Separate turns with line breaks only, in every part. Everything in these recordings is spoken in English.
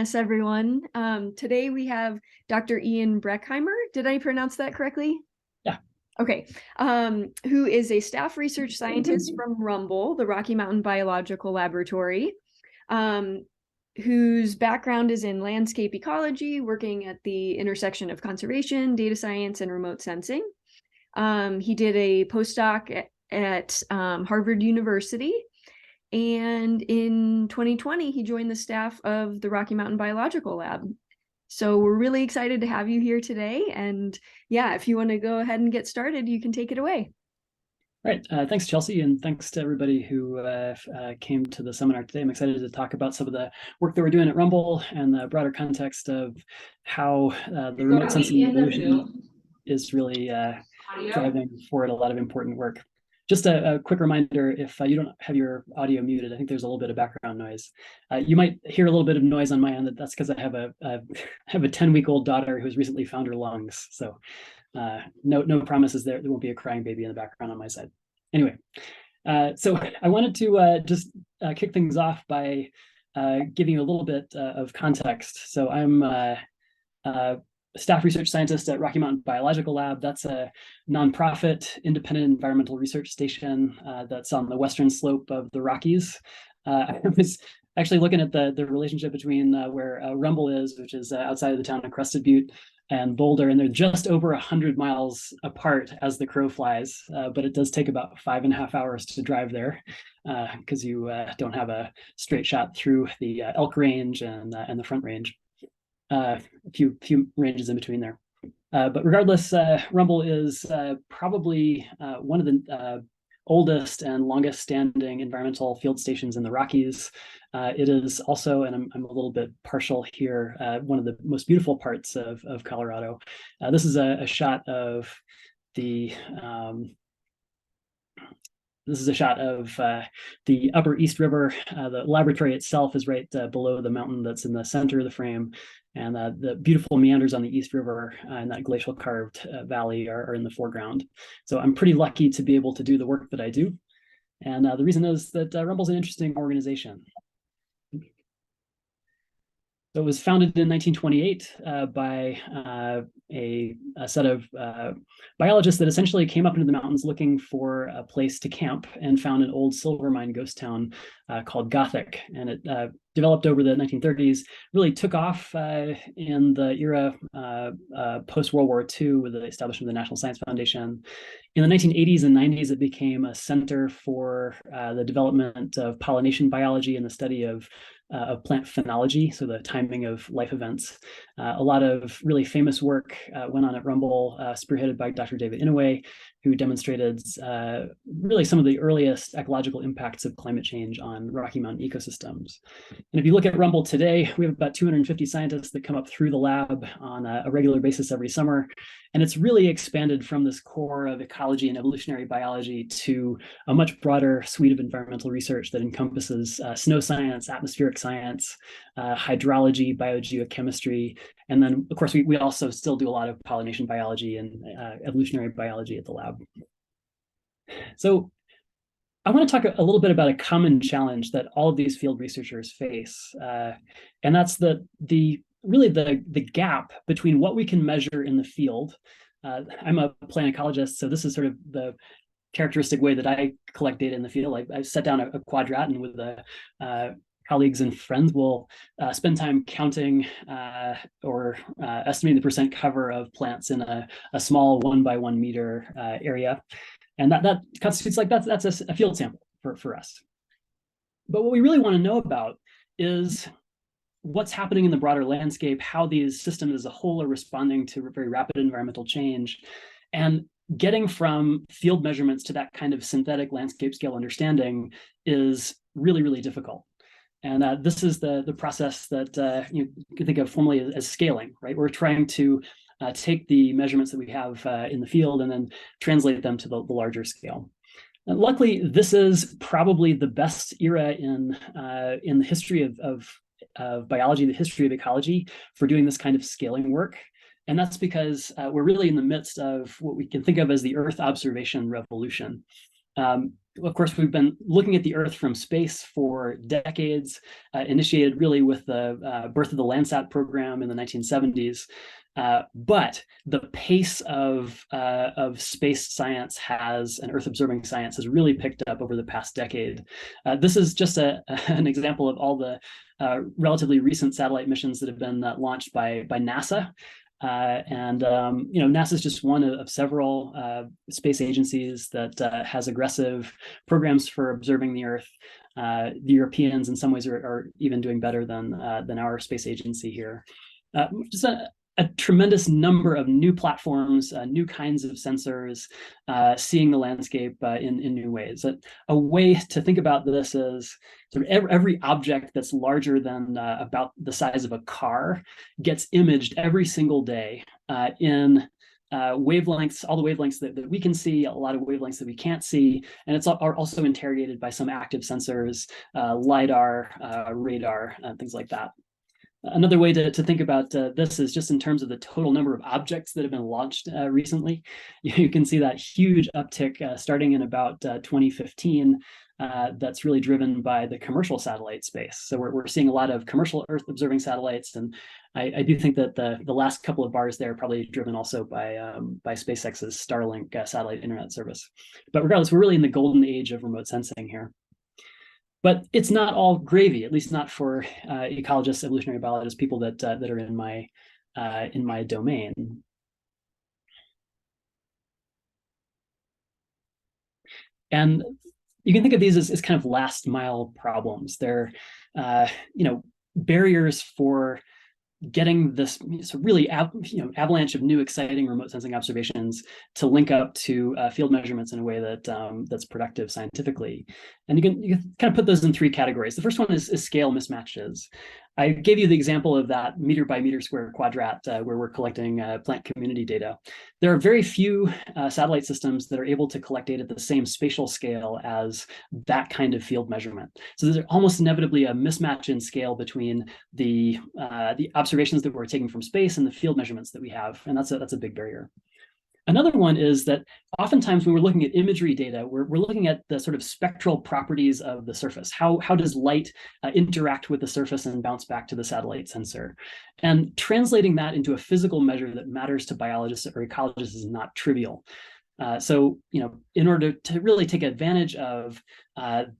us, everyone. Today we have Dr. Ian Breckheimer. Did I pronounce that correctly?
Yeah.
Okay. Who is a staff research scientist from RMBL, the Rocky Mountain Biological Laboratory, whose background is in landscape ecology, working at the intersection of conservation, data science, and remote sensing. He did a postdoc at Harvard University. And in 2020, he joined the staff of the Rocky Mountain Biological Lab. So we're really excited to have you here today. And yeah, if you want to go ahead and get started, you can take it away.
Right. Thanks, Chelsea, and thanks to everybody who came to the seminar today. I'm excited to talk about some of the work that we're doing at RMBL and the broader context of how the remote sensing evolution is really driving forward a lot of important work. Just a quick reminder, if you don't have your audio muted, I think there's a little bit of background noise. You might hear a little bit of noise on my end. That's because I have a 10-week-old daughter who's recently found her lungs. So no promises there. There won't be a crying baby in the background on my side. Anyway, so I wanted to just kick things off by giving you a little bit of context. So I'm staff research scientist at Rocky Mountain Biological Lab. That's a nonprofit independent environmental research station that's on the western slope of the Rockies. I was actually looking at the relationship between where RMBL is, which is outside of the town of Crested Butte, and Boulder, and they're just over 100 miles apart as the crow flies, but it does take about 5.5 hours to drive there because you don't have a straight shot through the Elk Range and the Front Range. A few ranges in between there. But regardless, RMBL is probably one of the oldest and longest standing environmental field stations in the Rockies. It is also, and I'm a little bit partial here, one of the most beautiful parts of Colorado. This is a shot of the the upper East River. The laboratory itself is right below the mountain that's in the center of the frame. And the beautiful meanders on the East River and that glacial carved valley are in the foreground. So I'm pretty lucky to be able to do the work that I do. And the reason is that RMBL is an interesting organization. So it was founded in 1928 by a set of biologists that essentially came up into the mountains looking for a place to camp and found an old silver mine ghost town called Gothic. And it developed over the 1930s, really took off in the era post-World War II with the establishment of the National Science Foundation. In the 1980s and 90s, it became a center for the development of pollination biology and the study of plant phenology, so the timing of life events. A lot of really famous work went on at RMBL, spearheaded by Dr. David Inouye, who demonstrated really some of the earliest ecological impacts of climate change on Rocky Mountain ecosystems. And if you look at RMBL today, we have about 250 scientists that come up through the lab on a regular basis every summer. And it's really expanded from this core of ecology and evolutionary biology to a much broader suite of environmental research that encompasses snow science, atmospheric science, hydrology, biogeochemistry. And then, of course, we also still do a lot of pollination biology and evolutionary biology at the lab. So I want to talk a little bit about a common challenge that all of these field researchers face. And that's really the gap between what we can measure in the field. I'm a plant ecologist, so this is sort of the characteristic way that I collect data in the field. I set down a quadrat, and with colleagues and friends will spend time counting or estimating the percent cover of plants in a small 1 by 1 meter area. And that constitutes that's a field sample for us. But what we really want to know about is what's happening in the broader landscape, how these systems as a whole are responding to very rapid environmental change, and getting from field measurements to that kind of synthetic landscape scale understanding is really, really difficult. And this is the process that you can think of formally as scaling, right? We're trying to take the measurements that we have in the field and then translate them to the larger scale. And luckily, this is probably the best era in the history of biology, the history of ecology, for doing this kind of scaling work. And that's because we're really in the midst of what we can think of as the Earth observation revolution. of course, we've been looking at the Earth from space for decades, initiated really with the birth of the Landsat program in the 1970s. But the pace of space science and Earth observing science has really picked up over the past decade. This is just an example of all the relatively recent satellite missions that have been launched by NASA. NASA is just one of several space agencies that has aggressive programs for observing the Earth. The Europeans, in some ways, are even doing better than our space agency here. Just a tremendous number of new platforms, new kinds of sensors, seeing the landscape in new ways. A way to think about this is sort of every object that's larger than about the size of a car gets imaged every single day in wavelengths, all the wavelengths that we can see, a lot of wavelengths that we can't see, and it's are also interrogated by some active sensors, LiDAR, radar, things like that. Another way to think about this is just in terms of the total number of objects that have been launched recently. You can see that huge uptick starting in about 2015. That's really driven by the commercial satellite space. So we're seeing a lot of commercial Earth observing satellites, and I do think that the last couple of bars there are probably driven also by SpaceX's Starlink satellite internet service. But regardless, we're really in the golden age of remote sensing here. But it's not all gravy, at least not for ecologists, evolutionary biologists, people that are in my domain. And you can think of these as kind of last mile problems. They're barriers for getting this really avalanche of new exciting remote sensing observations to link up to field measurements in a way that that's productive scientifically. And you can kind of put those in three categories. The first one is scale mismatches. I gave you the example of that meter by meter square quadrat where we're collecting plant community data. There are very few satellite systems that are able to collect data at the same spatial scale as that kind of field measurement. So there's almost inevitably a mismatch in scale between the observations that we're taking from space and the field measurements that we have, and that's a big barrier. Another one is that oftentimes when we're looking at imagery data, we're looking at the sort of spectral properties of the surface. How does light interact with the surface and bounce back to the satellite sensor? And translating that into a physical measure that matters to biologists or ecologists is not trivial. So, in order to really take advantage of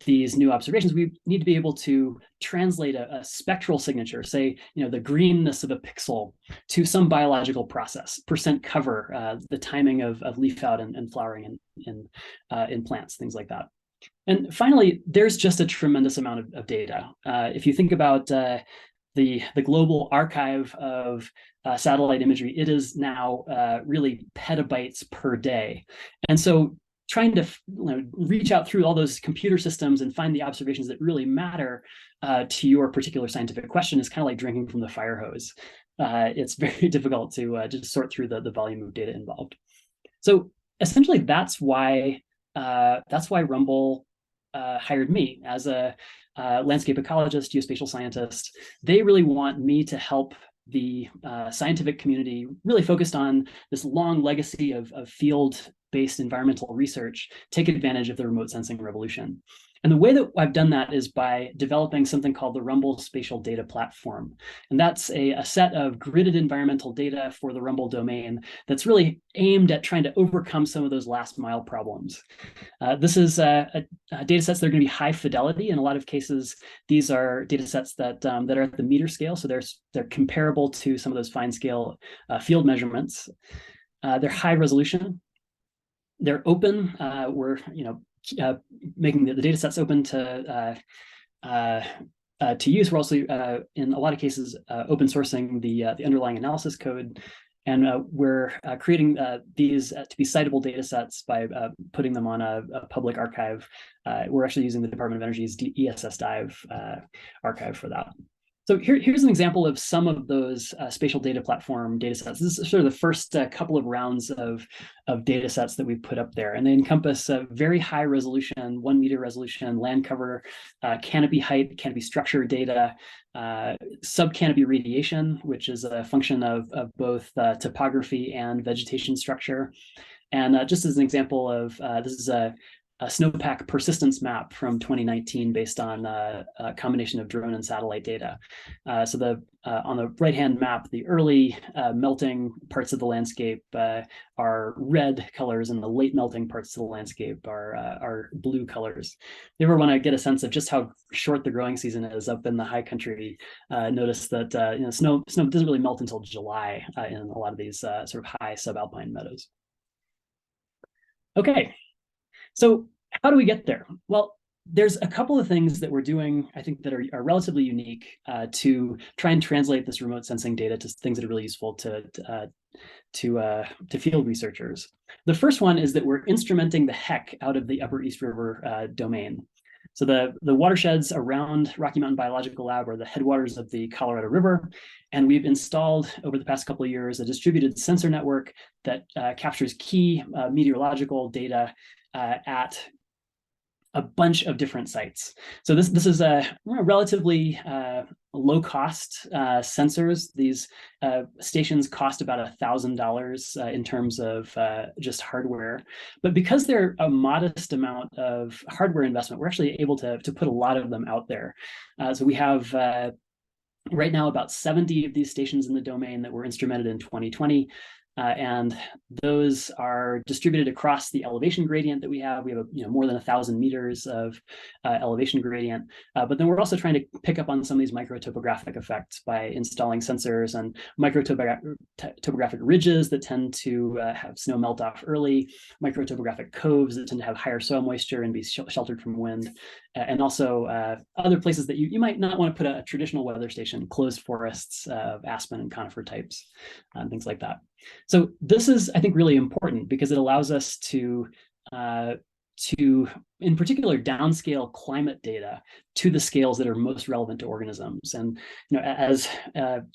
these new observations, we need to be able to translate a spectral signature, say, the greenness of a pixel, to some biological process, percent cover, the timing of leaf out and flowering in plants, things like that. And finally, there's just a tremendous amount of data. If you think about the global archive of satellite imagery, it is now really petabytes per day. And so trying to reach out through all those computer systems and find the observations that really matter to your particular scientific question is kind of like drinking from the fire hose. It's very difficult to just sort through the volume of data involved. So essentially, that's why Rumble hired me as a landscape ecologist, geospatial scientist. They really want me to help the scientific community really focused on this long legacy of field-based environmental research take advantage of the remote sensing revolution. And the way that I've done that is by developing something called the Rumble Spatial Data Platform. And that's a set of gridded environmental data for the Rumble domain that's really aimed at trying to overcome some of those last mile problems. This is data sets that are going to be high fidelity. In a lot of cases, these are data sets that are at the meter scale. So they're comparable to some of those fine scale field measurements. They're high resolution. They're open. We're making the data sets open to use. We're also, in a lot of cases, open sourcing the underlying analysis code, and we're creating these to be citable data sets by putting them on a public archive. We're actually using the Department of Energy's ESS Dive archive for that. So here's an example of some of those spatial data platform data sets. This is sort of the first couple of rounds of data sets that we've put up there. And they encompass a very high resolution, 1 meter resolution, land cover, canopy height, canopy structure data, sub-canopy radiation, which is a function of both topography and vegetation structure. And just as an example of, this is snowpack persistence map from 2019 based on a combination of drone and satellite data. So on the right-hand map, the early melting parts of the landscape are red colors, and the late melting parts of the landscape are blue colors. If you ever want to get a sense of just how short the growing season is up in the high country, notice that snow doesn't really melt until July in a lot of these sort of high subalpine meadows. Okay, so how do we get there? Well, there's a couple of things that we're doing, I think, that are relatively unique to try and translate this remote sensing data to things that are really useful to field researchers. The first one is that we're instrumenting the heck out of the Upper East River domain. So the watersheds around Rocky Mountain Biological Lab are the headwaters of the Colorado River, and we've installed over the past couple of years a distributed sensor network that captures key meteorological data at a bunch of different sites. So this is a relatively low-cost sensors. These stations cost about $1,000 in terms of just hardware. But because they're a modest amount of hardware investment, we're actually able to put a lot of them out there. So we have right now about 70 of these stations in the domain that were instrumented in 2020. And those are distributed across the elevation gradient that we have. We have more than 1,000 meters of elevation gradient. But then we're also trying to pick up on some of these microtopographic effects by installing sensors and microtopographic ridges that tend to have snow melt off early, microtopographic coves that tend to have higher soil moisture and be sheltered from wind, and also other places that you might not want to put a traditional weather station, closed forests of aspen and conifer types, and things like that. So this is, I think, really important because it allows us to in particular, downscale climate data to the scales that are most relevant to organisms. And as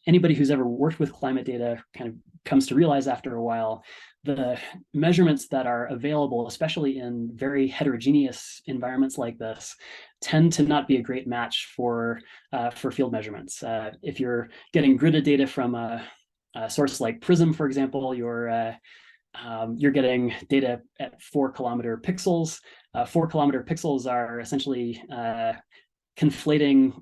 anybody who's ever worked with climate data kind of comes to realize after a while, the measurements that are available, especially in very heterogeneous environments like this, tend to not be a great match for field measurements. If you're getting gridded data from a source like Prism, for example, you're getting data at 4-kilometer pixels. 4-kilometer pixels are essentially conflating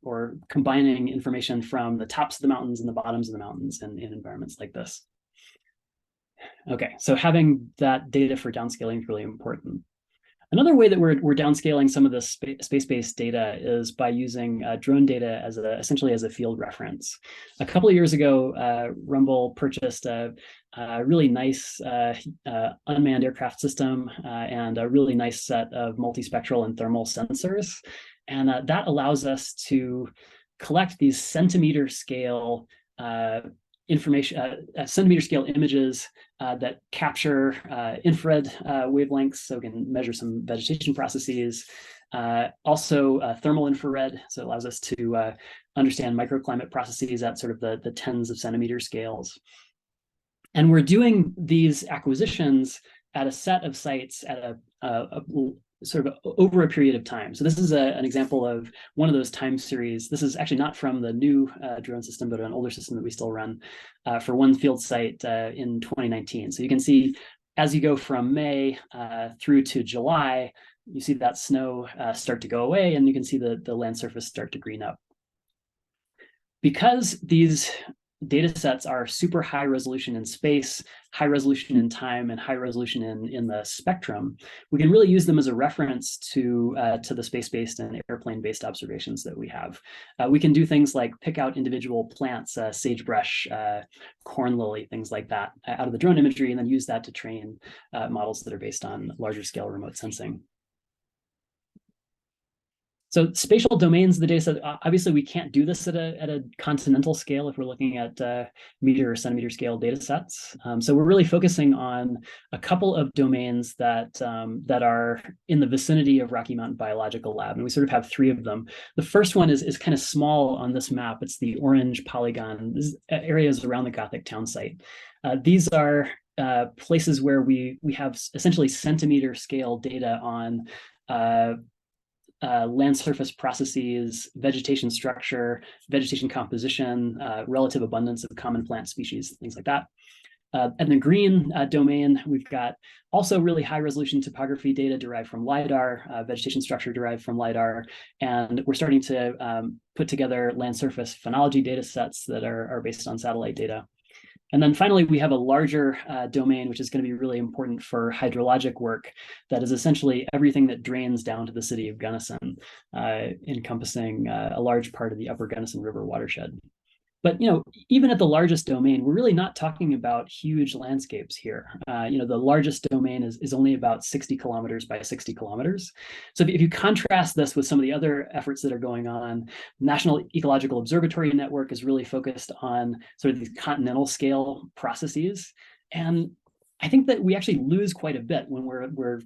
or combining information from the tops of the mountains and the bottoms of the mountains in environments like this. Okay, so having that data for downscaling is really important. Another way that we're downscaling some of the space-based data is by using drone data as essentially as a field reference. A couple of years ago, Rumble purchased a really nice unmanned aircraft system and a really nice set of multispectral and thermal sensors. And that allows us to collect these centimeter scale information, centimeter scale images that capture infrared wavelengths, so we can measure some vegetation processes. Also thermal infrared, so it allows us to understand microclimate processes at sort of the tens of centimeter scales. And we're doing these acquisitions at a set of sites at a sort of over a period of time. So this is an example of one of those time series. This is actually not from the new drone system, but an older system that we still run for one field site in 2019. So you can see as you go from May through to July, you see that snow start to go away, and you can see the land surface start to green up. Because these data sets are super high resolution in space, high resolution in time, and high resolution in the spectrum, we can really use them as a reference to the space-based and airplane-based observations that we have. We can do things like pick out individual plants, sagebrush, corn lily, things like that, out of the drone imagery, and then use that to train models that are based on larger scale remote sensing. So spatial domains, the data set, obviously we can't do this at a continental scale if we're looking at meter or centimeter scale data sets. So we're really focusing on a couple of domains that are in the vicinity of Rocky Mountain Biological Lab, and we sort of have 3 of them. The first one is kind of small on this map. It's the orange polygon. This is areas around the Gothic town site. These are places where we have essentially centimeter scale data on land surface processes, vegetation structure, vegetation composition, relative abundance of common plant species, things like that. And the green domain, we've got also really high resolution topography data derived from LiDAR, vegetation structure derived from LiDAR. And we're starting to put together land surface phenology data sets that are based on satellite data. And then finally, we have a larger domain, which is going to be really important for hydrologic work. That is essentially everything that drains down to the city of Gunnison, encompassing a large part of the upper Gunnison River watershed. But even at the largest domain, we're really not talking about huge landscapes here. The largest domain is only about 60 kilometers by 60 kilometers. So if you contrast this with some of the other efforts that are going on, National Ecological Observatory Network is really focused on sort of these continental scale processes. And I think that we actually lose quite a bit when we're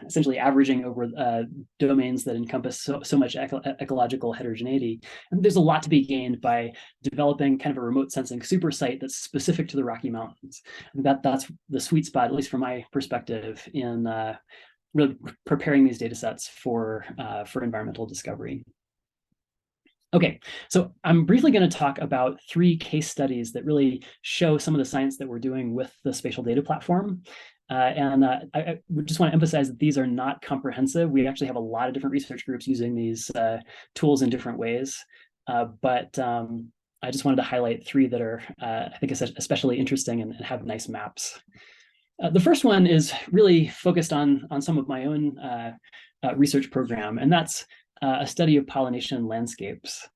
essentially averaging over domains that encompass so much ecological heterogeneity. And there's a lot to be gained by developing kind of a remote sensing super site that's specific to the Rocky Mountains. And that's the sweet spot, at least from my perspective, in really preparing these data sets for environmental discovery. Okay, so I'm briefly going to talk about 3 case studies that really show some of the science that we're doing with the spatial data platform. I would just want to emphasize that these are not comprehensive. We actually have a lot of different research groups using these tools in different ways. But I just wanted to highlight 3 that are, I think, especially interesting and have nice maps. The first one is really focused on some of my own research program, and that's a study of pollination landscapes.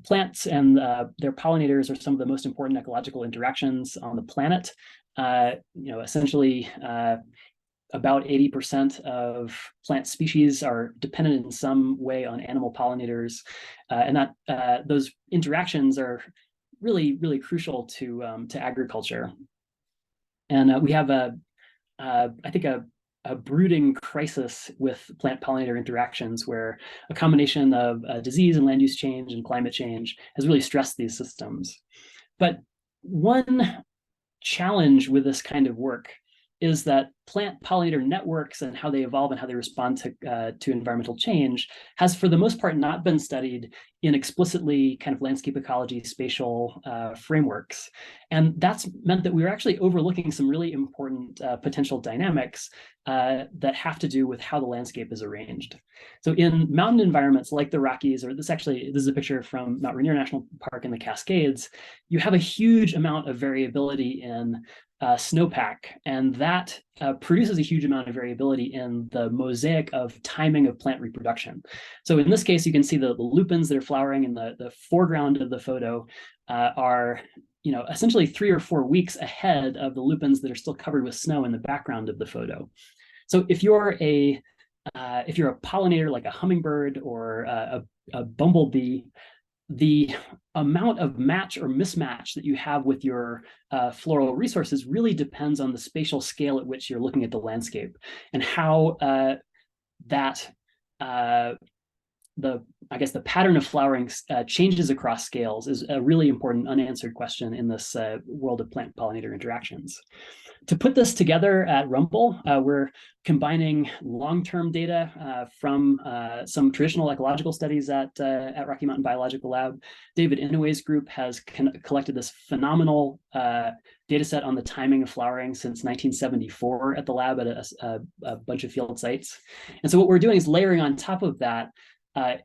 Plants and their pollinators are some of the most important ecological interactions on the planet. Essentially, about 80% of plant species are dependent in some way on animal pollinators, and that those interactions are really, really crucial to agriculture. And we have I think a brooding crisis with plant pollinator interactions, where a combination of disease and land use change and climate change has really stressed these systems. But one challenge with this kind of work is that plant pollinator networks and how they evolve and how they respond to environmental change has, for the most part, not been studied in explicitly kind of landscape ecology spatial frameworks. And that's meant that we were actually overlooking some really important potential dynamics that have to do with how the landscape is arranged. So in mountain environments like the Rockies, or this is a picture from Mount Rainier National Park in the Cascades, you have a huge amount of variability in snowpack, and that produces a huge amount of variability in the mosaic of timing of plant reproduction. So in this case, you can see the lupins that are flowering in the foreground of the photo are essentially 3 or 4 weeks ahead of the lupins that are still covered with snow in the background of the photo. So if you're a pollinator like a hummingbird or a bumblebee, the amount of match or mismatch that you have with your floral resources really depends on the spatial scale at which you're looking at the landscape, and how the pattern of flowering changes across scales is a really important unanswered question in this world of plant pollinator interactions. To put this together at RMBL, we're combining long-term data from some traditional ecological studies at Rocky Mountain Biological Lab. David Inouye's group has collected this phenomenal data set on the timing of flowering since 1974 at the lab at a bunch of field sites. And so what we're doing is layering on top of that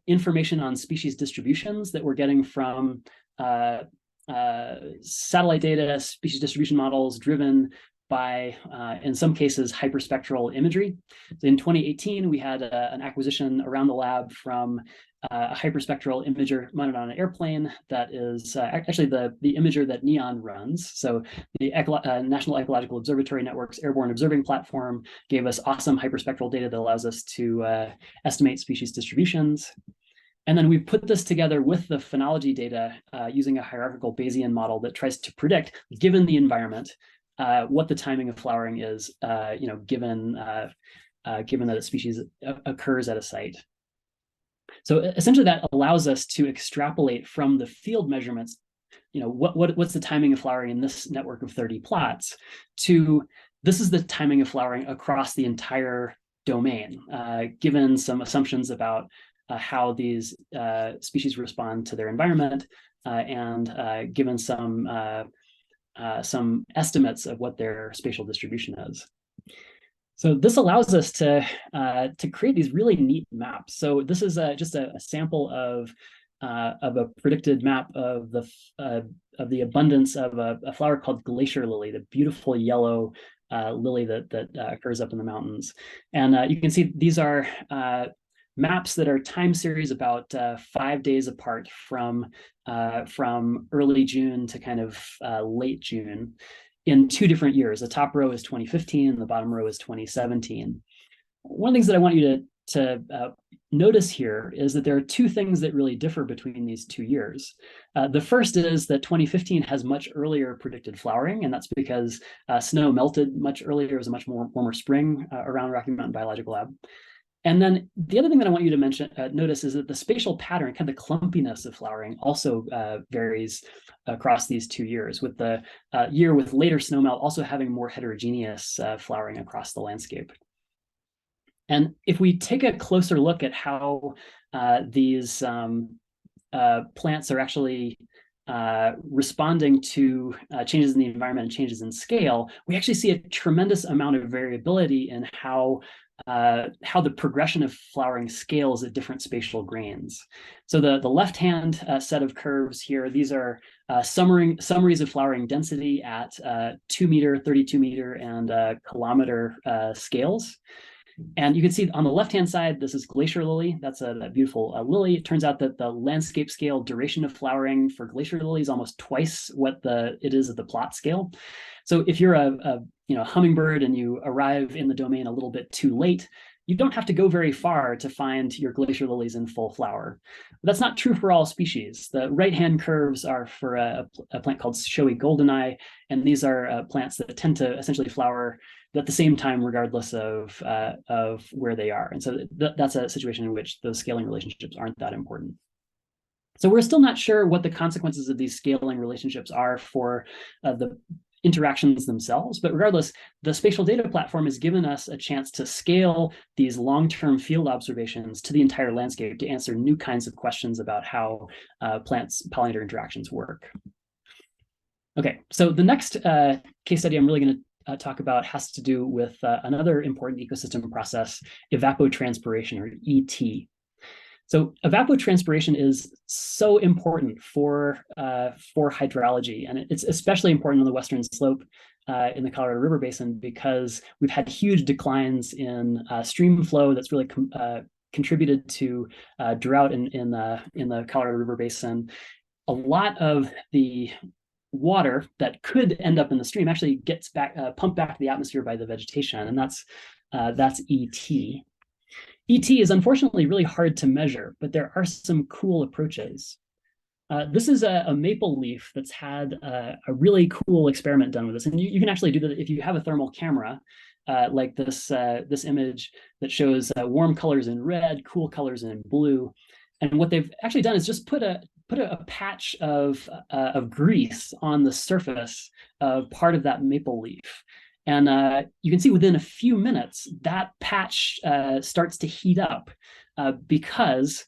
information on species distributions that we're getting from satellite data, species distribution models driven by, in some cases, hyperspectral imagery. So in 2018, we had an acquisition around the lab from a hyperspectral imager mounted on an airplane that is actually the imager that NEON runs. So the National Ecological Observatory Network's airborne observing platform gave us awesome hyperspectral data that allows us to estimate species distributions. And then we put this together with the phenology data using a hierarchical Bayesian model that tries to predict, given the environment, what the timing of flowering is, given that a species occurs at a site. So essentially, that allows us to extrapolate from the field measurements, what's the timing of flowering in this network of 30 plots, to this is the timing of flowering across the entire domain, given some assumptions about how these species respond to their environment, and given some some estimates of what their spatial distribution is. So this allows us to create these really neat maps. So this is just a sample of a predicted map of the abundance of a flower called glacier lily, the beautiful yellow lily that occurs up in the mountains. And you can see these are maps that are time series about 5 days apart from early June to kind of late June in 2 different years. The top row is 2015, and the bottom row is 2017. One of the things that I want you to notice here is that there are 2 things that really differ between these 2 years. The first is that 2015 has much earlier predicted flowering, and that's because snow melted much earlier. It was a much more warmer spring around Rocky Mountain Biological Lab. And then the other thing that I want you to notice is that the spatial pattern, kind of the clumpiness of flowering, also varies across these 2 years, with the year with later snowmelt also having more heterogeneous flowering across the landscape. And if we take a closer look at how these plants are actually responding to changes in the environment and changes in scale, we actually see a tremendous amount of variability in how the progression of flowering scales at different spatial grains. So the left-hand set of curves here, these are summaries of flowering density at 2 meter, 32 meter, and kilometer scales. And you can see on the left-hand side, this is glacier lily. That's that beautiful lily. It turns out that the landscape scale duration of flowering for glacier lily is almost twice what it is at the plot scale. So if you're a hummingbird and you arrive in the domain a little bit too late, you don't have to go very far to find your glacier lilies in full flower. But that's not true for all species. The right-hand curves are for a plant called showy goldeneye, and these are plants that tend to essentially flower at the same time, regardless of where they are. And so that's a situation in which those scaling relationships aren't that important. So we're still not sure what the consequences of these scaling relationships are for the interactions themselves, but regardless, the spatial data platform has given us a chance to scale these long-term field observations to the entire landscape to answer new kinds of questions about how plants-pollinator interactions work. Okay, so the next case study I'm really going to talk about has to do with another important ecosystem process, evapotranspiration, or ET. So evapotranspiration is so important for hydrology, and it's especially important on the western slope in the Colorado River Basin because we've had huge declines in stream flow that's really contributed to drought in the Colorado River Basin. A lot of the water that could end up in the stream actually gets pumped back to the atmosphere by the vegetation, and that's ET. ET is unfortunately really hard to measure, but there are some cool approaches. This is a maple leaf that's had a really cool experiment done with this, and you can actually do that if you have a thermal camera, like this image that shows warm colors in red, cool colors in blue. And what they've actually done is just put a patch of grease on the surface of part of that maple leaf. And you can see within a few minutes, that patch starts to heat up because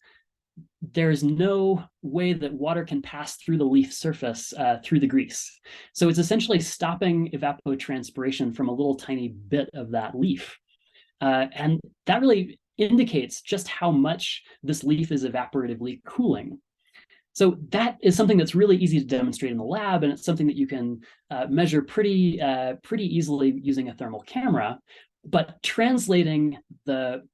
there's no way that water can pass through the leaf surface through the grease. So it's essentially stopping evapotranspiration from a little tiny bit of that leaf. And that really indicates just how much this leaf is evaporatively cooling. So that is something that's really easy to demonstrate in the lab, and it's something that you can measure pretty easily using a thermal camera. But translating the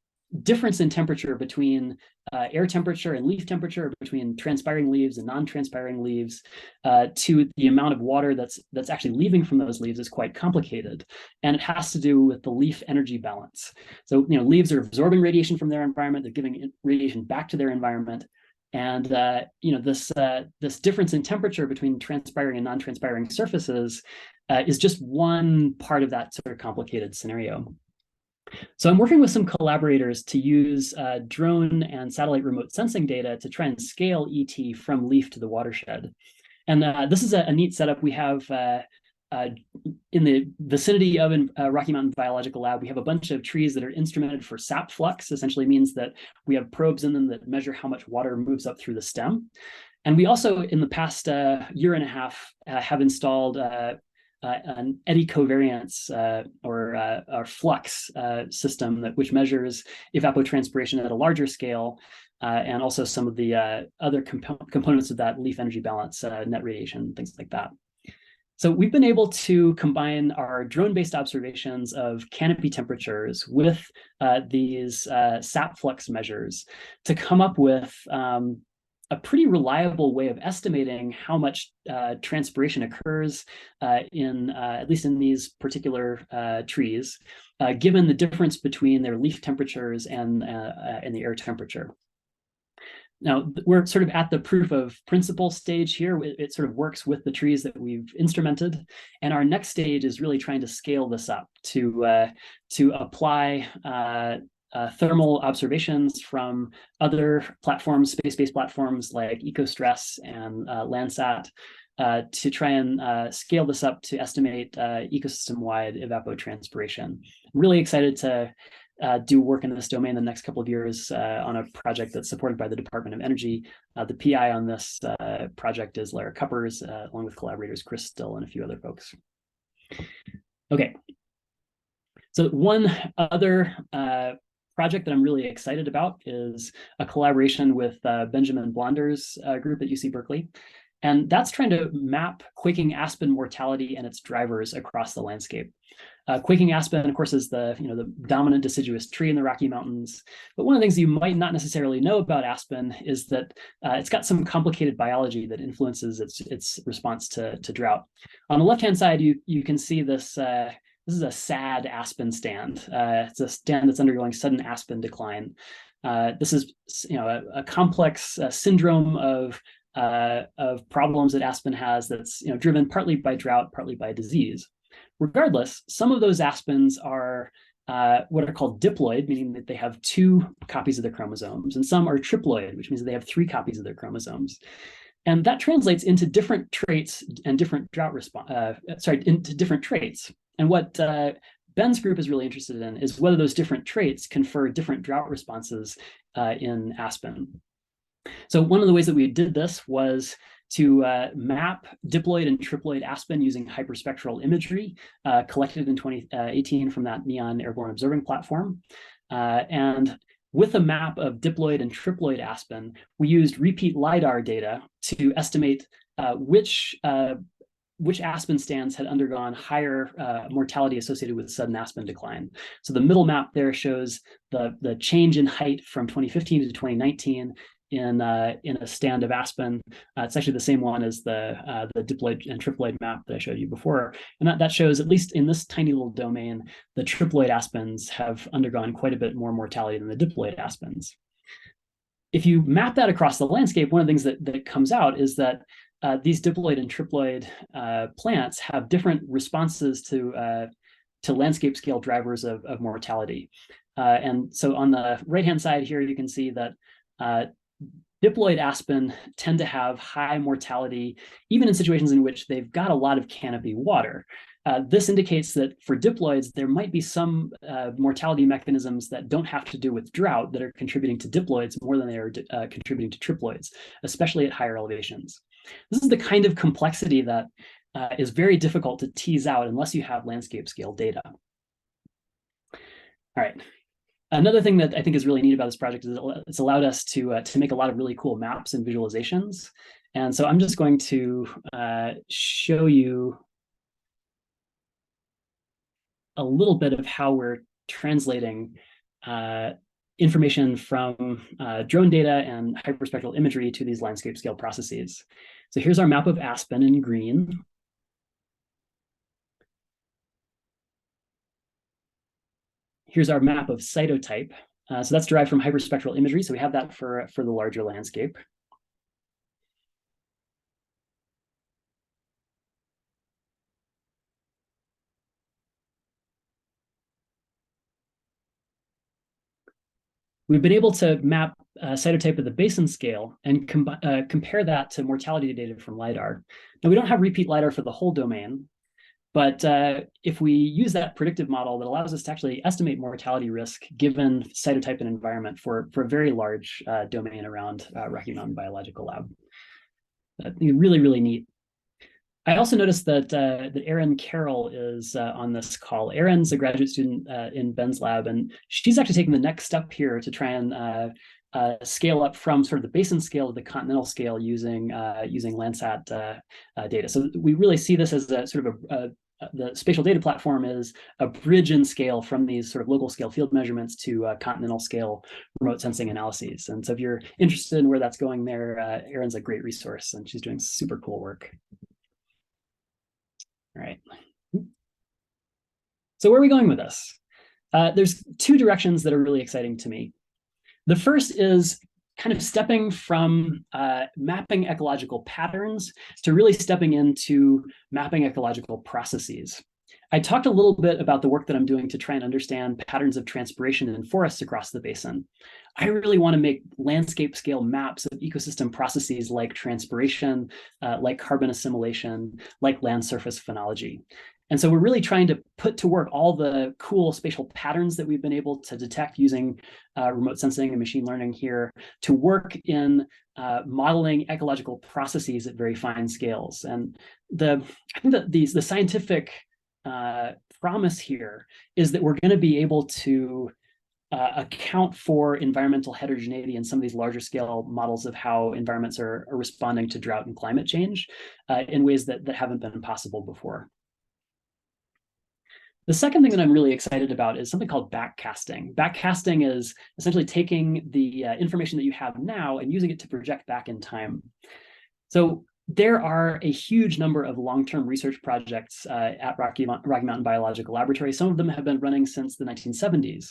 difference in temperature between air temperature and leaf temperature, between transpiring leaves and non-transpiring leaves, to the amount of water that's actually leaving from those leaves is quite complicated, and it has to do with the leaf energy balance. So leaves are absorbing radiation from their environment; they're giving radiation back to their environment. And this difference in temperature between transpiring and non-transpiring surfaces is just one part of that sort of complicated scenario. So I'm working with some collaborators to use drone and satellite remote sensing data to try and scale ET from leaf to the watershed. And this is a neat setup. We have in the vicinity of Rocky Mountain Biological Lab, we have a bunch of trees that are instrumented for sap flux. Essentially means that we have probes in them that measure how much water moves up through the stem. And we also, in the past year and a half, have installed an eddy covariance or flux system which measures evapotranspiration at a larger scale, and also some of the other components of that leaf energy balance, net radiation, things like that. So we've been able to combine our drone-based observations of canopy temperatures with these sap flux measures to come up with a pretty reliable way of estimating how much transpiration occurs at least in these particular trees, given the difference between their leaf temperatures and the air temperature. Now, we're sort of at the proof of principle stage here. It sort of works with the trees that we've instrumented. And our next stage is really trying to scale this up to apply thermal observations from other platforms, space-based platforms like EcoStress and Landsat, to try and scale this up to estimate ecosystem-wide evapotranspiration. I'm really excited to do work in this domain the next couple of years on a project that's supported by the Department of Energy. The PI on this project is Lara Cuppers, along with collaborators Chris Still and a few other folks. Okay. So one other project that I'm really excited about is a collaboration with Benjamin Blonder's group at UC Berkeley. And that's trying to map quaking aspen mortality and its drivers across the landscape. Quaking aspen, of course, is the dominant deciduous tree in the Rocky Mountains. But one of the things you might not necessarily know about aspen is that it's got some complicated biology that influences its response to drought. On the left-hand side, you can see this. This is a sad aspen stand. It's a stand that's undergoing sudden aspen decline. This is a complex syndrome of problems that aspen has that's driven partly by drought, partly by disease. Regardless, some of those aspens are what are called diploid, meaning that they have 2 copies of their chromosomes, and some are triploid, which means that they have 3 copies of their chromosomes. And that translates into different traits and different drought response, into different traits. And what Ben's group is really interested in is whether those different traits confer different drought responses in aspen. So one of the ways that we did this was to map diploid and triploid aspen using hyperspectral imagery collected in 2018 from that NEON airborne observing platform. And with a map of diploid and triploid aspen, we used repeat LiDAR data to estimate which aspen stands had undergone higher mortality associated with sudden aspen decline. So the middle map there shows the change in height from 2015 to 2019 in a stand of aspen. It's actually the same one as the diploid and triploid map that I showed you before. And that shows, at least in this tiny little domain, the triploid aspens have undergone quite a bit more mortality than the diploid aspens. If you map that across the landscape, one of the things that comes out is that these diploid and triploid plants have different responses to landscape scale drivers of mortality. And so on the right-hand side here, you can see that diploid aspen tend to have high mortality, even in situations in which they've got a lot of canopy water. This indicates that for diploids, there might be some mortality mechanisms that don't have to do with drought that are contributing to diploids more than they are contributing to triploids, especially at higher elevations. This is the kind of complexity that is very difficult to tease out unless you have landscape scale data. All right. Another thing that I think is really neat about this project is it's allowed us to make a lot of really cool maps and visualizations. And so I'm just going to show you a little bit of how we're translating information from drone data and hyperspectral imagery to these landscape scale processes. So here's our map of aspen in green. Here's our map of cytotype. So that's derived from hyperspectral imagery. So we have that for the larger landscape. We've been able to map cytotype at the basin scale and compare that to mortality data from LiDAR. Now, we don't have repeat LiDAR for the whole domain, but if we use that predictive model that allows us to actually estimate mortality risk given cytotype and environment for a very large domain around Rocky Mountain Biological Lab. Really, really neat. I also noticed that Erin Carroll is on this call. Erin's a graduate student in Ben's lab, and she's actually taking the next step here to try and scale up from sort of the basin scale to the continental scale using Landsat data. So we really see this as a sort of the spatial data platform is a bridge in scale from these sort of local scale field measurements to continental scale remote sensing analyses. And so if you're interested in where that's going there, Erin's a great resource, and she's doing super cool work. All right. So where are we going with this? There's two directions that are really exciting to me. The first is kind of stepping from mapping ecological patterns to really stepping into mapping ecological processes. I talked a little bit about the work that I'm doing to try and understand patterns of transpiration in forests across the basin. I really want to make landscape scale maps of ecosystem processes like transpiration, like carbon assimilation, like land surface phenology. And so we're really trying to put to work all the cool spatial patterns that we've been able to detect using remote sensing and machine learning here to work in modeling ecological processes at very fine scales. And I think that the scientific promise here is that we're going to be able to account for environmental heterogeneity in some of these larger scale models of how environments are responding to drought and climate change in ways that haven't been possible before. The second thing that I'm really excited about is something called backcasting. Backcasting is essentially taking the information that you have now and using it to project back in time. So there are a huge number of long-term research projects at Rocky Mountain Biological Laboratory. Some of them have been running since the 1970s.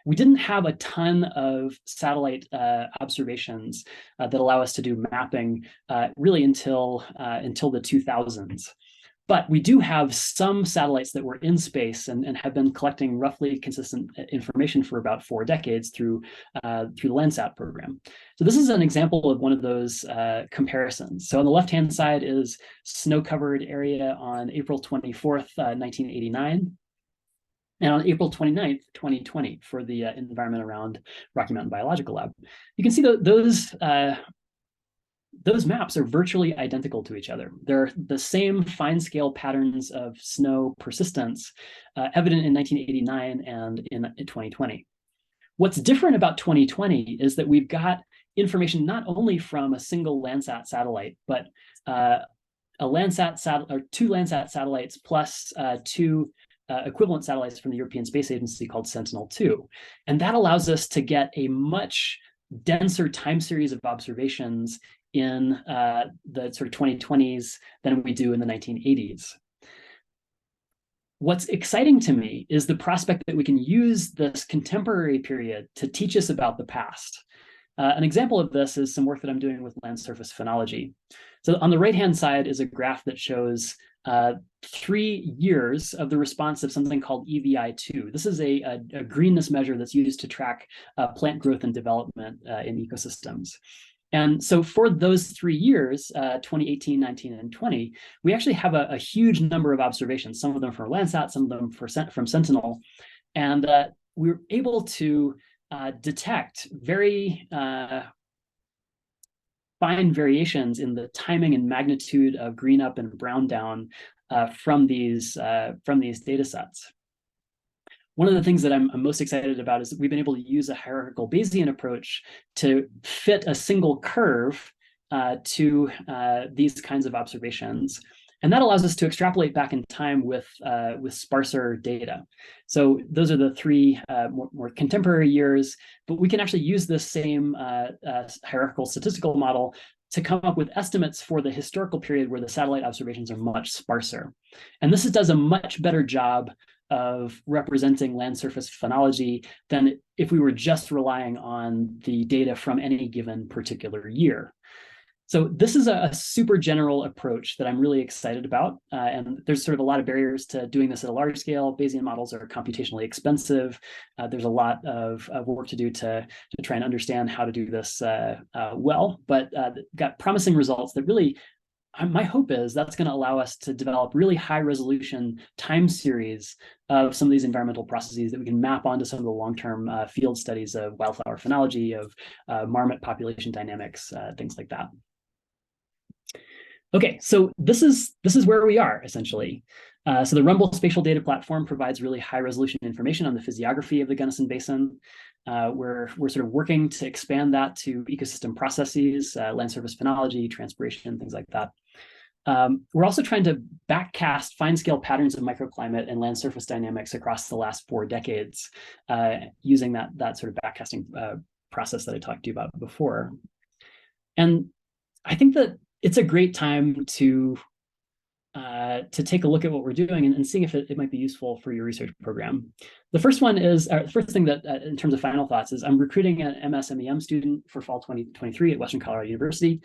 We didn't have a ton of satellite observations that allow us to do mapping really until the 2000s. But we do have some satellites that were in space and have been collecting roughly consistent information for about 4 decades through the Landsat program. So this is an example of one of those comparisons. So on the left-hand side is snow-covered area on April 24th, 1989. And on April 29th, 2020, for the environment around Rocky Mountain Biological Lab. You can see those maps are virtually identical to each other. They're the same fine scale patterns of snow persistence evident in 1989 and in 2020. What's different about 2020 is that we've got information not only from a single Landsat satellite, but a Landsat satellite or 2 Landsat satellites plus 2 equivalent satellites from the European Space Agency called Sentinel-2. And that allows us to get a much denser time series of observations in the sort of 2020s than we do in the 1980s. What's exciting to me is the prospect that we can use this contemporary period to teach us about the past. An example of this is some work that I'm doing with land surface phenology. So on the right-hand side is a graph that shows 3 years of the response of something called EVI2. This is a greenness measure that's used to track plant growth and development in ecosystems. And so for those 3 years, 2018, 19, and 20, we actually have a huge number of observations, some of them from Landsat, some of them from Sentinel. And we were able to detect very fine variations in the timing and magnitude of green up and brown down from these data sets. One of the things that I'm most excited about is that we've been able to use a hierarchical Bayesian approach to fit a single curve to these kinds of observations. And that allows us to extrapolate back in time with sparser data. So those are the 3 more contemporary years, but we can actually use this same hierarchical statistical model to come up with estimates for the historical period where the satellite observations are much sparser. And this does a much better job of representing land surface phenology than if we were just relying on the data from any given particular year. So this is a super general approach that I'm really excited about. And there's sort of a lot of barriers to doing this at a large scale. Bayesian models are computationally expensive. There's a lot of work to do to try and understand how to do this well, but got promising results that really, my hope is that's going to allow us to develop really high resolution time series of some of these environmental processes that we can map onto some of the long-term field studies of wildflower phenology, of marmot population dynamics, things like that. Okay, so this is where we are essentially. So the Rumble Spatial Data Platform provides really high resolution information on the physiography of the Gunnison Basin. We're sort of working to expand that to ecosystem processes, land surface phenology, transpiration, things like that. We're also trying to backcast fine-scale patterns of microclimate and land surface dynamics across the last 4 decades, using that sort of backcasting process that I talked to you about before. And I think that it's a great time to take a look at what we're doing and seeing if it might be useful for your research program. The first one is, the first thing that, in terms of final thoughts, is I'm recruiting an MS-MEM student for fall 2023 at Western Colorado University.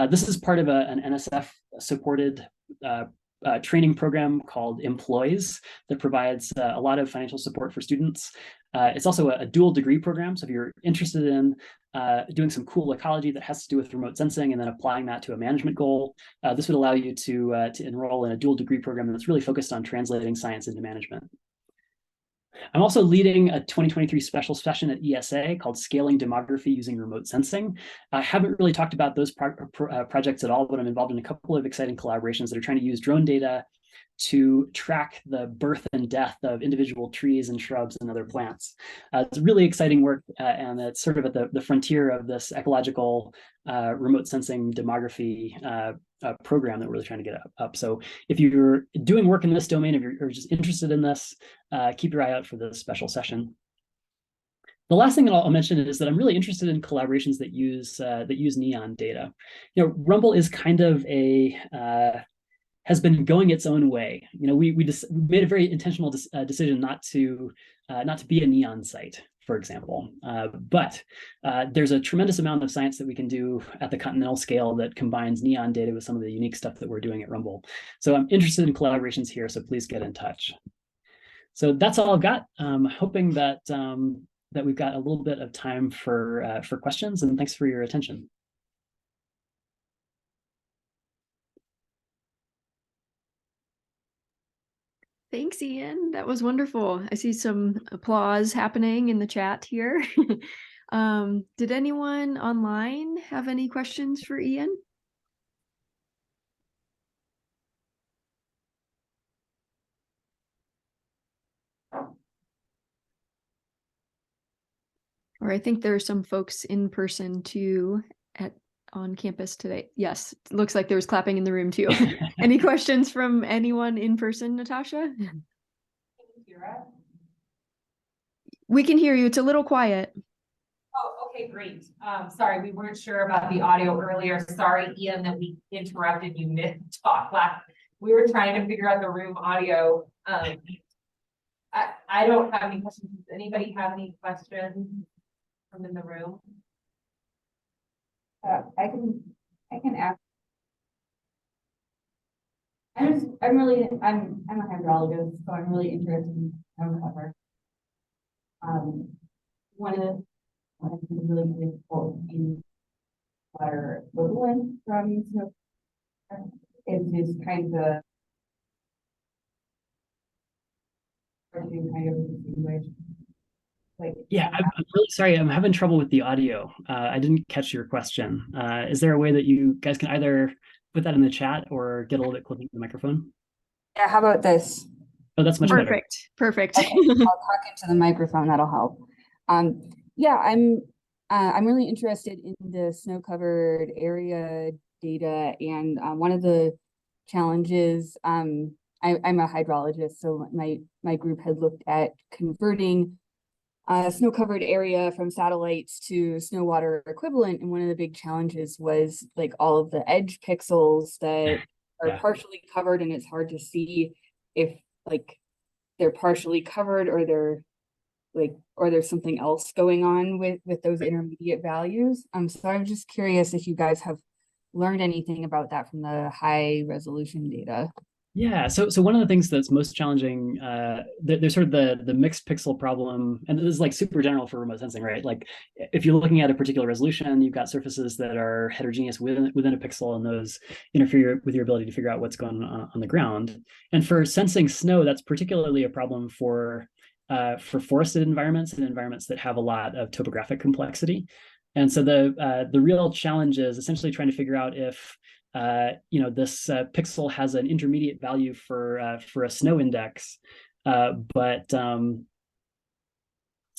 This is part of an NSF-supported training program called Employs that provides a lot of financial support for students. It's also a dual degree program. So if you're interested in doing some cool ecology that has to do with remote sensing and then applying that to a management goal, this would allow you to enroll in a dual degree program that's really focused on translating science into management. I'm also leading a 2023 special session at ESA called Scaling Demography Using Remote Sensing. I haven't really talked about those projects at all, but I'm involved in a couple of exciting collaborations that are trying to use drone data to track the birth and death of individual trees and shrubs and other plants. It's really exciting work, and it's sort of at the frontier of this ecological remote sensing demography program that we're really trying to get up. So if you're doing work in this domain, if you're just interested in this, keep your eye out for this special session. The last thing that I'll mention is that I'm really interested in collaborations that use neon data. You know, Rumble is kind of has been going its own way. You know, we made a very intentional decision not to be a neon site, for example. But there's a tremendous amount of science that we can do at the continental scale that combines neon data with some of the unique stuff that we're doing at Rumble. So I'm interested in collaborations here, so please get in touch. So that's all I've got. Hoping that that we've got a little bit of time for questions, and thanks for your attention.
Thanks, Ian. That was wonderful. I see some applause happening in the chat here. Did anyone online have any questions for Ian? Or I think there are some folks in person too on campus today. Yes, it looks like there was clapping in the room too. Any questions from anyone in person, Natasha?
Can you hear us?
We can hear you. It's a little quiet.
Oh, okay, great. Sorry, we weren't sure about the audio earlier. Sorry, Ian, that we interrupted you mid-talk. We were trying to figure out the room audio. I don't have any questions. Does anybody have any questions from in the room?
I can ask. I'm a hydrologist, so I'm really interested in snow cover. One of the really difficult in water equivalent from snow cover is just kind of distinguish. Like,
yeah, I'm really sorry. I'm having trouble with the audio. I didn't catch your question. Is there a way that you guys can either put that in the chat or get a little bit closer to the microphone?
Yeah, how about this?
Oh, that's much better.
Perfect.
Okay, I'll talk into the microphone. That'll help. Yeah, I'm really interested in the snow-covered area data, and one of the challenges. I'm a hydrologist, so my group had looked at converting snow-covered area from satellites to snow water equivalent, and one of the big challenges was like all of the edge pixels that are partially covered, and it's hard to see if like they're partially covered or they're like, or there's something else going on with those intermediate values. So I'm just curious if you guys have learned anything about that from the high resolution data.
Yeah, so one of the things that's most challenging, there's sort of the mixed pixel problem, and this is like super general for remote sensing, right? Like if you're looking at a particular resolution, you've got surfaces that are heterogeneous within a pixel, and those interfere with your ability to figure out what's going on the ground. And for sensing snow, that's particularly a problem for forested environments and environments that have a lot of topographic complexity. And so the real challenge is essentially trying to figure out if this pixel has an intermediate value for a snow index, but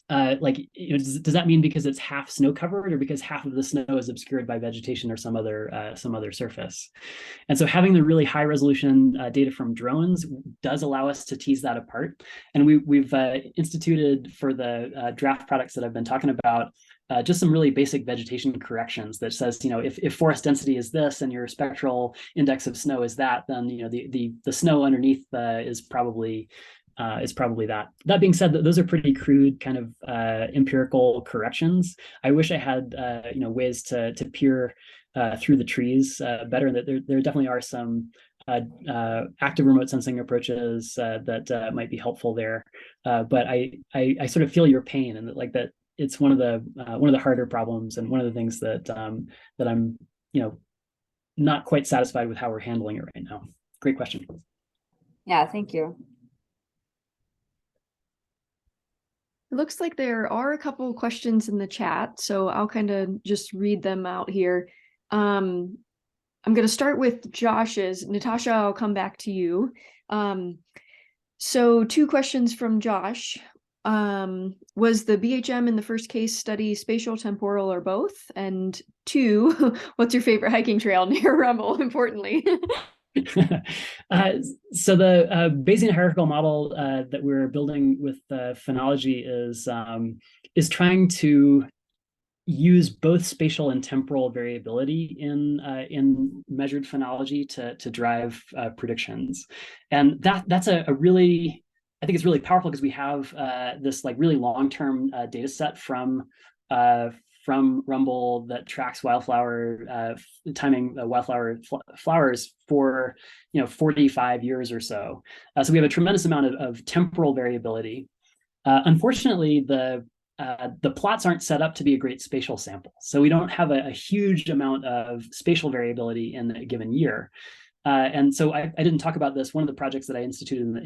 does that mean because it's half snow covered, or because half of the snow is obscured by vegetation or some other surface? And so having the really high resolution data from drones does allow us to tease that apart. And we've instituted for the draft products that I've been talking about just some really basic vegetation corrections that says, if forest density is this and your spectral index of snow is that, then the snow underneath is probably that. That being said, those are pretty crude kind of empirical corrections. I wish I had ways to peer through the trees better. That there definitely are some active remote sensing approaches that might be helpful there. But I sort of feel your pain, and that it's one of the harder problems, and one of the things that I'm not quite satisfied with how we're handling it right now. Great question.
Yeah, thank you.
It looks like there are a couple of questions in the chat, so I'll kind of just read them out here. I'm going to start with Josh's. Natasha, I'll come back to you. So 2 questions from Josh. Was the BHM in the first case study spatial, temporal, or both? And 2, what's your favorite hiking trail near Rumble, importantly?
So the Bayesian hierarchical model that we're building with phenology is trying to use both spatial and temporal variability in measured phenology to drive predictions, and that's a really, I think it's really powerful, because we have this really long-term data set from Rumble that tracks wildflower timing, wildflower flowers for 45 years or so. So we have a tremendous amount of temporal variability. Unfortunately, the plots aren't set up to be a great spatial sample, so we don't have a huge amount of spatial variability in a given year. And so I didn't talk about this. One of the projects that I instituted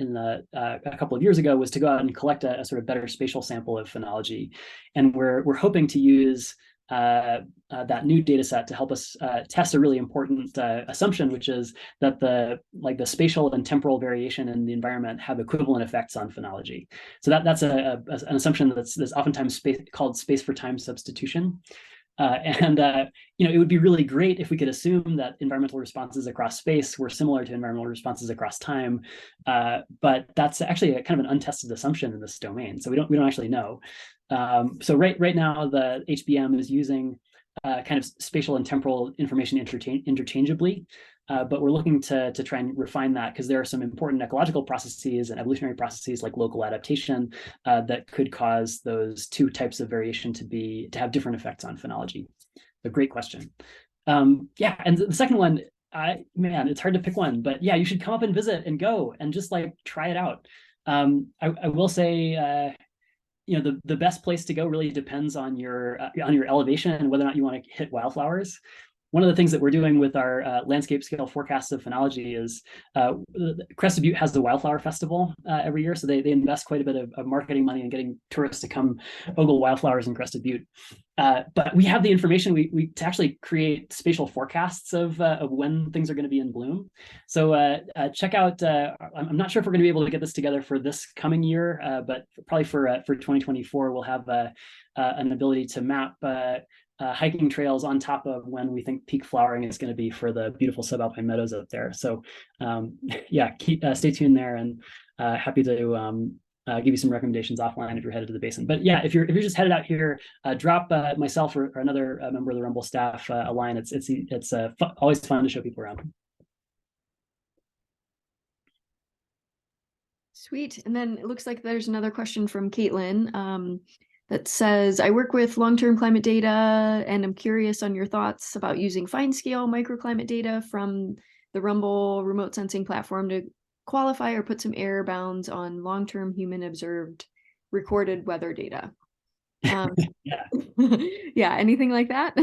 a couple of years ago was to go out and collect a sort of better spatial sample of phenology. And we're hoping to use that new data set to help us test a really important assumption, which is that the spatial and temporal variation in the environment have equivalent effects on phenology. So that's an assumption that's oftentimes called space for time substitution. It would be really great if we could assume that environmental responses across space were similar to environmental responses across time, but that's actually a kind of an untested assumption in this domain. So we don't actually know. So right now the HBM is using kind of spatial and temporal information interchangeably. But we're looking to try and refine that, because there are some important ecological processes and evolutionary processes like local adaptation that could cause those 2 types of variation to have different effects on phenology. A great question. Yeah, and the second one, man, it's hard to pick one, but yeah, you should come up and visit and go and just try it out. I will say, the best place to go really depends on your elevation and whether or not you want to hit wildflowers. One of the things that we're doing with our landscape scale forecasts of phenology is Crested Butte has the Wildflower Festival every year. So they invest quite a bit of marketing money in getting tourists to come ogle wildflowers in Crested Butte. But we have the information to actually create spatial forecasts of when things are going to be in bloom. So check out, I'm not sure if we're going to be able to get this together for this coming year, but probably for 2024, we'll have an ability to map hiking trails on top of when we think peak flowering is going to be for the beautiful subalpine meadows up there. So yeah, stay tuned there, and happy to give you some recommendations offline if you're headed to the basin. But yeah, if you're just headed out here, drop myself or another member of the Rumble staff a line. It's always fun to show people around.
Sweet. And then it looks like there's another question from Caitlin that says, I work with long-term climate data and I'm curious on your thoughts about using fine-scale microclimate data from the Rumble remote sensing platform to qualify or put some error bounds on long-term human observed recorded weather data. Yeah. Yeah, anything like that?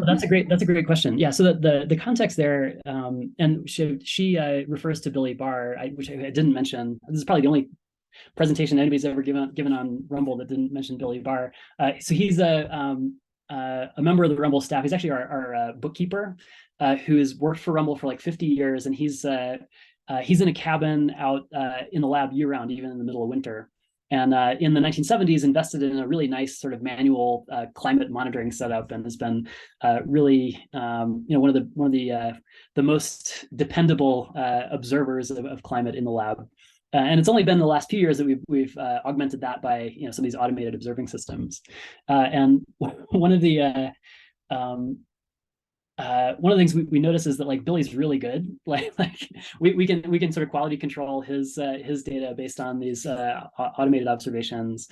That's a great question. Yeah, so the context there, and she refers to Billy Barr, which I didn't mention. This is probably the only presentation anybody's ever given on Rumble that didn't mention Billy Barr. So he's a member of the Rumble staff. He's actually our bookkeeper. who has worked for Rumble for like 50 years, and he's in a cabin out in the lab year round, even in the middle of winter. And in the 1970s, invested in a really nice sort of manual climate monitoring setup, and has been really, one of the most dependable observers of climate in the lab. And it's only been the last few years that we've augmented that by some of these automated observing systems. And one of the things we notice is that like Billy's really good. Like we can sort of quality control his data based on these automated observations,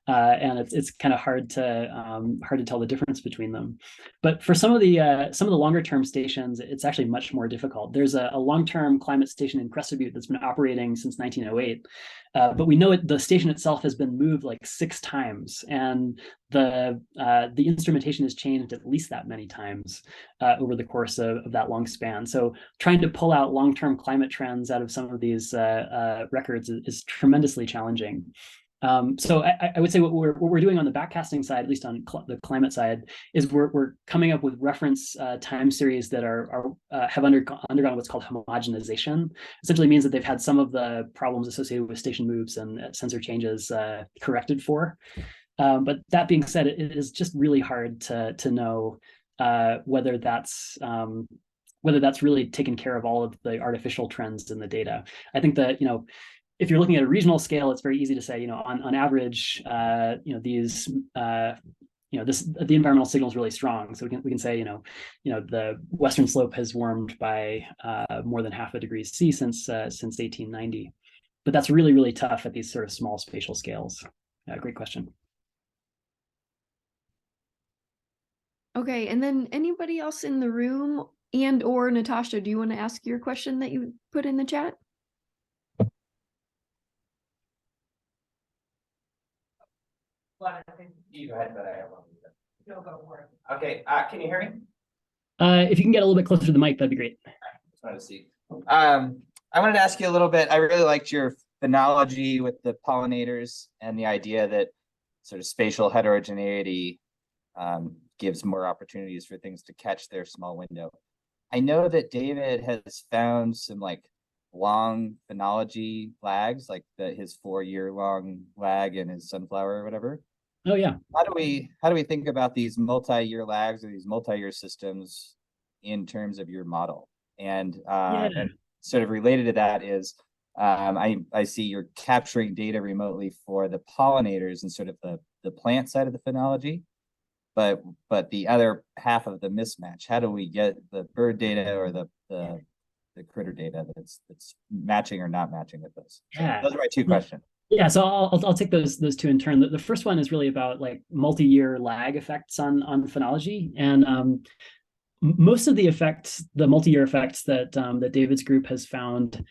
and it's kind of hard to tell the difference between them. But for some of the longer term stations, it's actually much more difficult. There's a long term climate station in Crested Butte that's been operating since 1908, but we know the station itself has been moved like 6 times, and the instrumentation has changed at least that many times over the course of that long span. So trying to pull out long-term climate trends out of some of these records is tremendously challenging. So I would say what we're doing on the backcasting side, at least on the climate side, is we're coming up with reference time series that have undergone what's called homogenization. Essentially means that they've had some of the problems associated with station moves and sensor changes corrected for. But that being said, it is just really hard to know whether that's really taken care of all of the artificial trends in the data. I think that if you're looking at a regional scale, it's very easy to say on average these the environmental signal is really strong. So we can say the western slope has warmed by more than 0.5 degrees C since 1890. But that's really, really tough at these sort of small spatial scales. Great question.
Okay, and then anybody else in the room or Natasha, do you want to ask your question that you put in the chat?
You go ahead, but I have one. You'll go for it. Okay, can you hear me?
If you can get a little bit closer to the mic, that'd be great.
Just wanted to see. I wanted to ask you a little bit. I really liked your phenology with the pollinators and the idea that sort of spatial heterogeneity gives more opportunities for things to catch their small window. I know that David has found some like long phenology lags, like his 4-year-long lag in his sunflower or whatever.
Oh yeah.
How do we think about these multi-year lags or these multi-year systems in terms of your model? And sort of related to that is I see you're capturing data remotely for the pollinators and sort of the plant side of the phenology. But the other half of the mismatch, how do we get the bird data or the critter data that's matching or not matching with those?
Yeah.
Those are my 2 questions.
Yeah, so I'll take those 2 in turn. The first one is really about like multi-year lag effects on phenology, and most of the effects, the multi-year effects that David's group has found,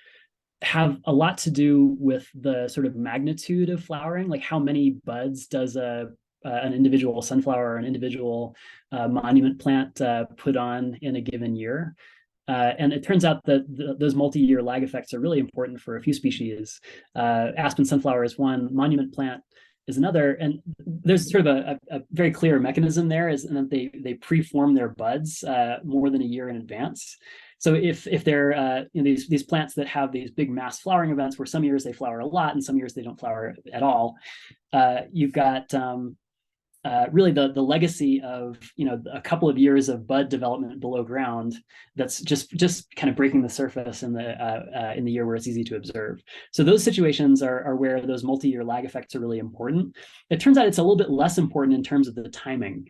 have a lot to do with the sort of magnitude of flowering, like how many buds does an individual sunflower or an individual monument plant put on in a given year. And it turns out that those multi-year lag effects are really important for a few species. Aspen sunflower is one, monument plant is another, and there's sort of a very clear mechanism there, is that they pre-form their buds more than a year in advance. So if they're these plants that have these big mass flowering events where some years they flower a lot and some years they don't flower at all, you've got really the legacy of a couple of years of bud development below ground that's just kind of breaking the surface in the year where it's easy to observe. So those situations are where those multi-year lag effects are really important. It turns out it's a little bit less important in terms of the timing.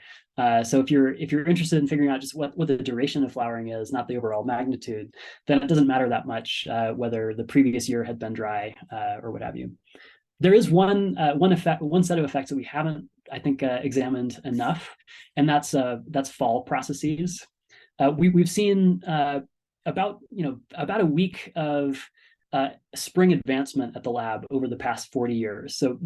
So if you're interested in figuring out just what the duration of flowering is, not the overall magnitude, then it doesn't matter that much whether the previous year had been dry or what have you. There is one set of effects that we haven't, I think, examined enough, and that's fall processes. We've seen about a week of spring advancement at the lab over the past 40 years. So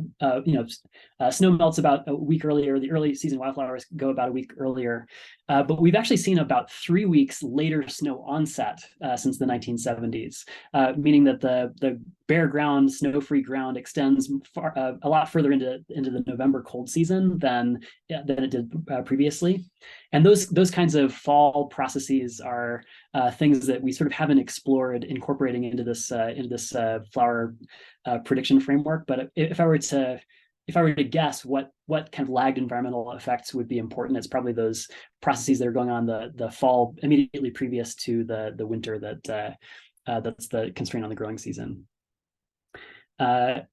snow melts about a week earlier. The early season wildflowers go about a week earlier, but we've actually seen about 3 weeks later snow onset since the 1970s, meaning that the bare ground, snow-free ground extends a lot further into the November cold season than it did previously. And those kinds of fall processes are things that we sort of haven't explored incorporating into this flower prediction framework. But if I were to guess what kind of lagged environmental effects would be important, it's probably those processes that are going on the fall immediately previous to the winter that's the constraint on the growing season. And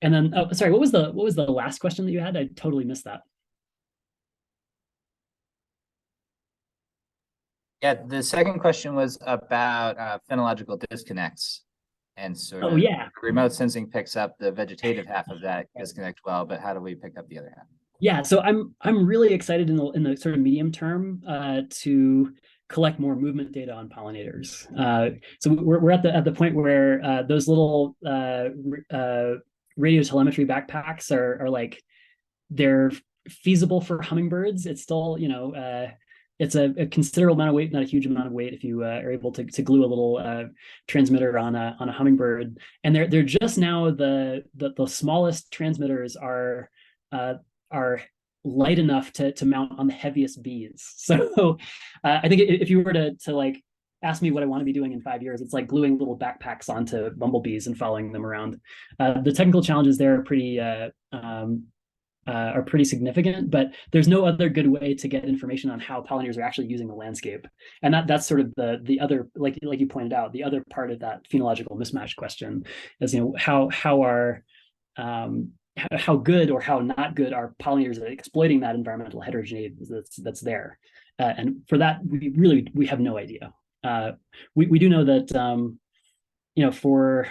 then, oh, sorry, what was the last question that you had? I totally missed that.
Yeah, the second question was about phenological disconnects. And sort of remote sensing picks up the vegetative half of that disconnect well, but how do we pick up the other half?
Yeah, so I'm really excited in the sort of medium term to collect more movement data on pollinators. So we're at the point where those little radio telemetry backpacks are like, they're feasible for hummingbirds. It's still, it's a considerable amount of weight, not a huge amount of weight, if you are able to glue a little transmitter on a hummingbird. And they're just now the smallest transmitters are light enough to mount on the heaviest bees. So I think if you were to like ask me what I want to be doing in 5 years, it's like gluing little backpacks onto bumblebees and following them around. The technical challenges there are pretty significant, but there's no other good way to get information on how pollinators are actually using the landscape. And that's sort of the other, like you pointed out, the other part of that phenological mismatch question is, how good or how not good are pollinators at exploiting that environmental heterogeneity that's there. And for that, we have no idea. We do know that, for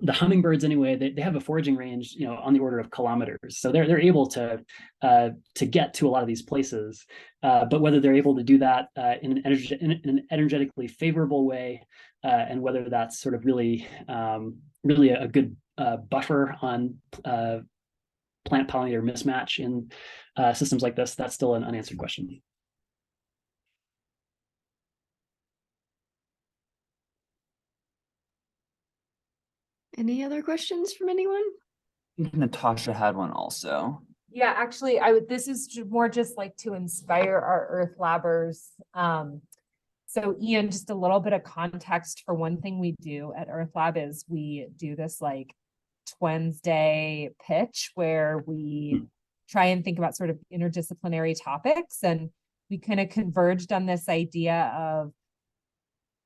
the hummingbirds anyway, they have a foraging range, on the order of kilometers. So they're able to get to a lot of these places, but whether they're able to do that in an energetically favorable way, and whether that's sort of really a good buffer on plant pollinator mismatch in systems like this, that's still an unanswered question.
Any other questions from anyone?
Natasha had one also.
Yeah, actually, this is more just like to inspire our Earth Labbers. So Ian, just a little bit of context for one thing we do at Earth Lab is we do this like Twins Day pitch where we try and think about sort of interdisciplinary topics, and we kind of converged on this idea of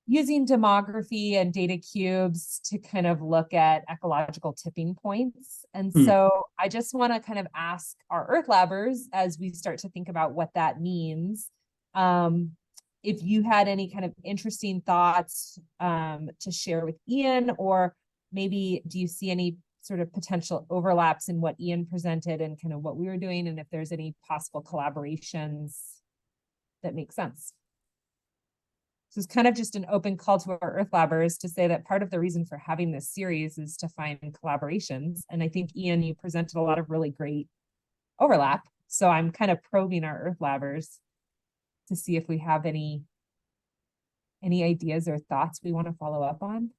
using demography and data cubes to kind of look at ecological tipping points. And so I just want to kind of ask our Earth Labbers, as we start to think about what that means, if you had any kind of interesting thoughts to share with Ian, or maybe do you see any sort of potential overlaps in what Ian presented and kind of what we were doing, and if there's any possible collaborations that make sense. So it's kind of just an open call to our Earth Labbers to say that part of the reason for having this series is to find collaborations. And I think, Ian, you presented a lot of really great overlap. So I'm kind of probing our Earth Labbers to see if we have any ideas or thoughts we want to follow up on.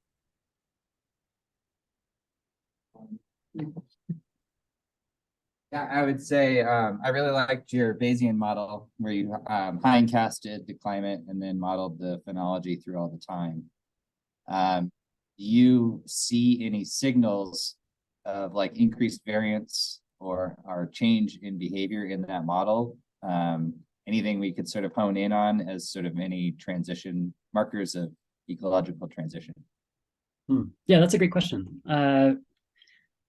Yeah, I would say I really liked your Bayesian model where you hindcasted the climate and then modeled the phenology through all the time. Do you see any signals of like increased variance or change in behavior in that model? Anything we could sort of hone in on as sort of any transition markers of ecological transition?
Yeah, that's a great question.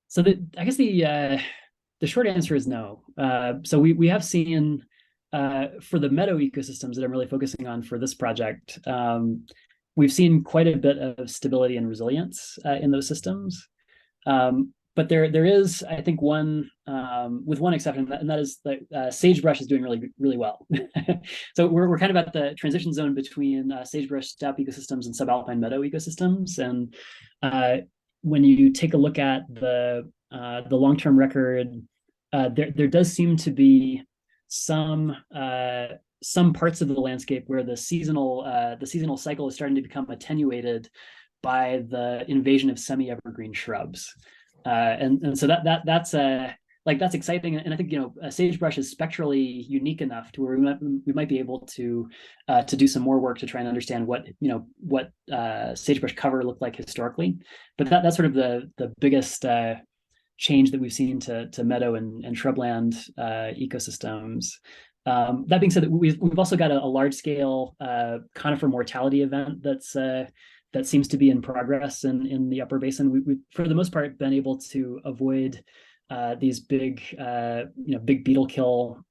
So I guess the short answer is no. So we have seen for the meadow ecosystems that I'm really focusing on for this project, we've seen quite a bit of stability and resilience in those systems. But there is, I think, one with one exception, and that is that sagebrush is doing really well. So we're kind of at the transition zone between sagebrush steppe ecosystems and subalpine meadow ecosystems. And when you take a look at the long-term record, there does seem to be some parts of the landscape where the seasonal cycle is starting to become attenuated by the invasion of semi-evergreen shrubs. And so that's exciting. And I think, sagebrush is spectrally unique enough to where we might be able to do some more work to try and understand what sagebrush cover looked like historically. But that's sort of the biggest change that we've seen to meadow and shrubland ecosystems. That being said, we've also got a large scale conifer mortality event that seems to be in progress in the upper basin. We for the most part been able to avoid these big beetle kill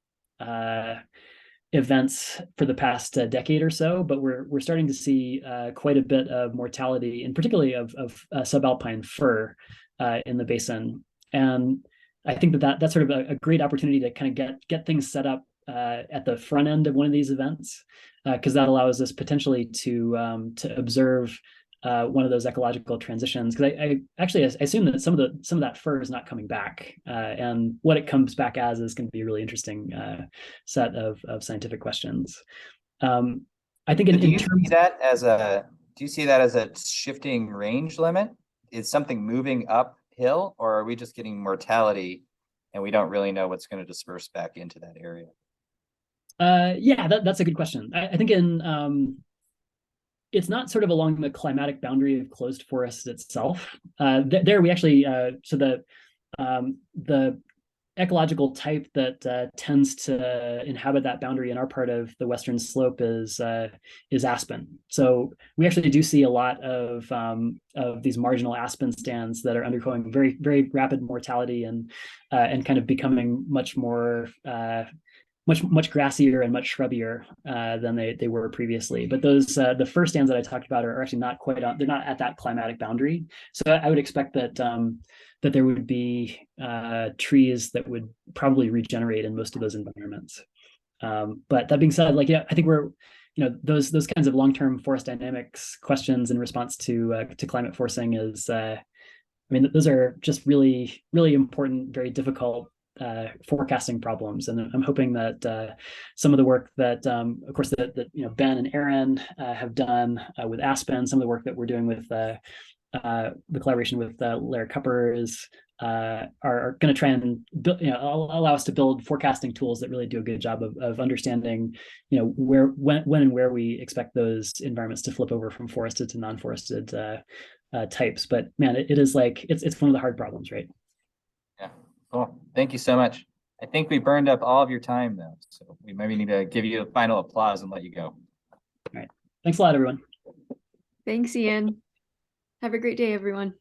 events for the past decade or so, but we're starting to see quite a bit of mortality, and particularly of subalpine fir in the basin. And I think that's sort of a great opportunity to kind of get things set up at the front end of one of these events, because that allows us potentially to observe one of those ecological transitions. Because I assume that some of that fur is not coming back, and what it comes back as is going to be a really interesting set of scientific questions. I think
do you see that as a shifting range limit? Is something moving uphill, or are we just getting mortality and we don't really know what's going to disperse back into that area?
Yeah, that's a good question. I think it's not sort of along the climatic boundary of closed forest itself. There we actually, so the ecological type that tends to inhabit that boundary in our part of the western slope is aspen. So we actually do see a lot of these marginal aspen stands that are undergoing very, very rapid mortality and kind of becoming much more much grassier and much shrubbier than they were previously. But those the first stands that I talked about are actually not quite on, they're not at that climatic boundary. So I would expect that that there would be trees that would probably regenerate in most of those environments. But that being said, I think we're those kinds of long-term forest dynamics questions in response to climate forcing is those are just really, really important, very difficult forecasting problems. And I'm hoping that some of the work that of course that Ben and Aaron have done with aspen, some of the work that we're doing with the collaboration with Larry Kuppers are going to try and allow us to build forecasting tools that really do a good job of understanding when and where we expect those environments to flip over from forested to non-forested types. But man, it is it's one of the hard problems, right?
Yeah. Cool. Thank you so much. I think we burned up all of your time though, so we maybe need to give you a final applause and let you go.
All right. Thanks a lot, everyone.
Thanks, Ian. Have a great day, everyone.